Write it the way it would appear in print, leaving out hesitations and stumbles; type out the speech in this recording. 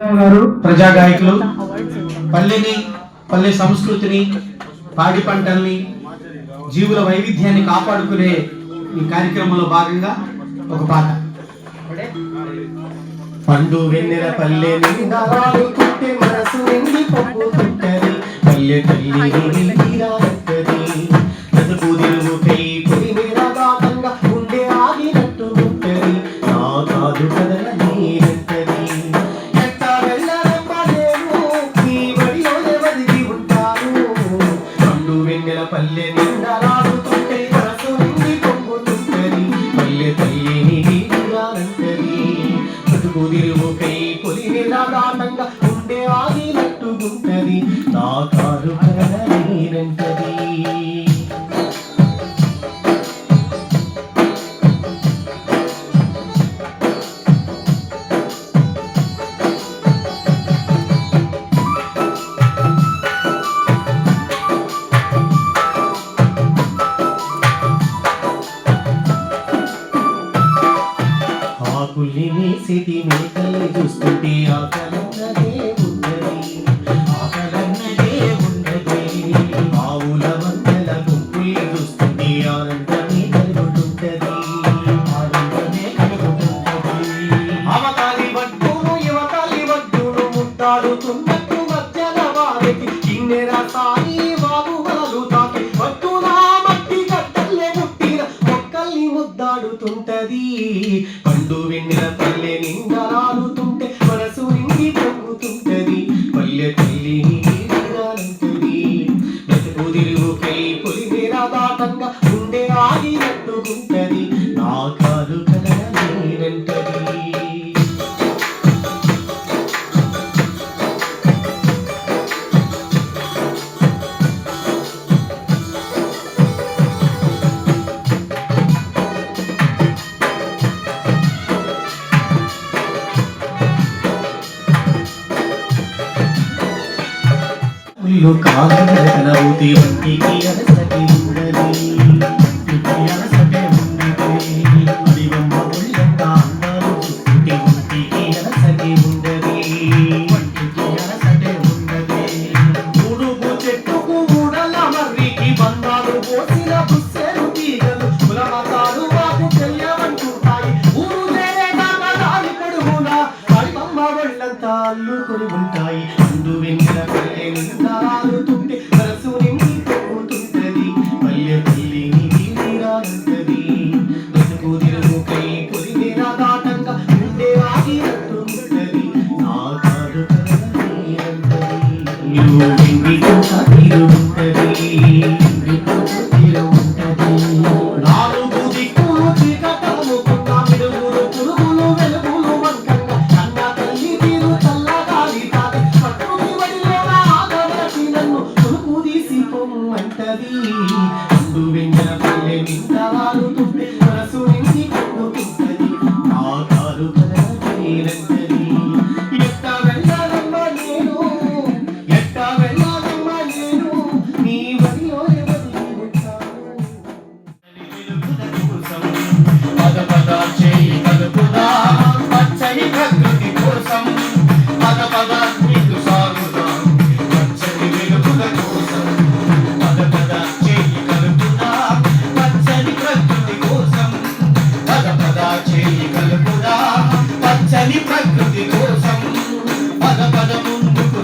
గారు ప్రజా గాయకులు పల్లె సంస్కృతిని, పాడి పంటల్ని, జీవుల వైవిధ్యాన్ని కాపాడుకునే ఈ కార్యక్రమంలో భాగంగా ఒక పాట. పండు వెన్నెల పల్లె నిండాలు పుట్టే మనసు నిండి పప్పు పుట్టది పల్లె తల్లి బ్రతుకు తిరుగుకై పొడి మీద దాటంగా ఉండే ఆగినట్టు పుట్టది నా కాదు కదల నీరంటది ఎట్టా వెళ్ళరమ్మలేను నీ బడిలోనే వదిలి ఉంటాను. పండు వెన్నెల పల్లె నిండాలు పుట్టే మనసు నిండి పొంగుతుంటది పల్లె తల్లి నీరంటది కుదిరుకై పొలి మీద దాటంగా ఉండే ఆగినట్టుగుంటది నా కారు కదలనంటది. ఆకుల్ని సిటి మేకల్ని చూస్తుంటే ఆకలన్నదే ఉండది ఆవుల వందల గుంపుల్ని చూస్తుంటే ఆనందమే కలుగుతుంటది అవతాలి వడ్డును యువతాలి వడ్డును ముట్టాడుతున్నట్టు మధ్యన వారికి కిన్నెర సాయి వాగువలు తాకి వడ్డునా మట్టి గడ్డల్లే ముట్టిన మొక్కల్ని ముద్దాడుతుంటది. పండు వెన్నెల పల్లె నిండాలుతుంటే మనసు నిండి పొంగుతుంటది పల్లె తల్లి నీరంటది బ్రతుకు తిరుగుకై పొలి మీద దాటంగా ఉండే ఆగినట్టుగుంటది నా కాలు కదల నీరంటది. కాలవుతి వంటికి అలసటి ఉండది అలసటే ఉండది అడివమ్మ ఒళ్ళంత అందరూ చుట్టి వంటికి అలసటి ఉండది అలసటే ఉండది ఉడుగు చెట్టుకు ఊడల మర్రికి బంధాలు పోసిన బుస్సెలు తీగలు కులమతాలు వాకు చెయ్యమంటుంటాయి ఊరు చేరేదాకా దాని పొడుగున అడివమ్మ ఒళ్ళంత అల్లుకొని ఉంటాయి. పండు వెన్నెల పల్లె నిండాలుతుంటే మనసు నిండి పొంగుతుంటది పల్లె తల్లి నీరంటది బ్రతుకు తిరుగుకై పొలి మీద దాటంగా ఉండే ఆగినట్టుంటది నా కాదు కదల నీరంటది. నువ్వు నాలుగు దిక్కులు చీకటముకున్న మిడుగులు పురుగులు వెలుగులు వంకంగా కన్న తల్లి తీరు చల్లగాలి తాకి పట్టుని వడిలోన ఆగవలసి నన్ను కొనుకు తీసి పొమ్మంటది. పండు వెన్నెల పల్లె నిండాలుతుంటే మనసు నిండి పొంగుతుంటది నా కారు కదల నీరంటది. ఎట్టా వెళ్ళాలమ్మా నేను నీ వడిలోనే వదిలి ఉంటాను. పద పద చేయి కలుపుదా పచ్చని ప్రకృతి కోసం పద పద నీకు సాగుదా పచ్చని వెలుగుల కోసం పద పద చేయి కలుపుదా పచ్చని ప్రకృతి కోసం పద పద చేయి కలుపుదా పచ్చని ప్రకృతి కోసం పద పద ముందుకు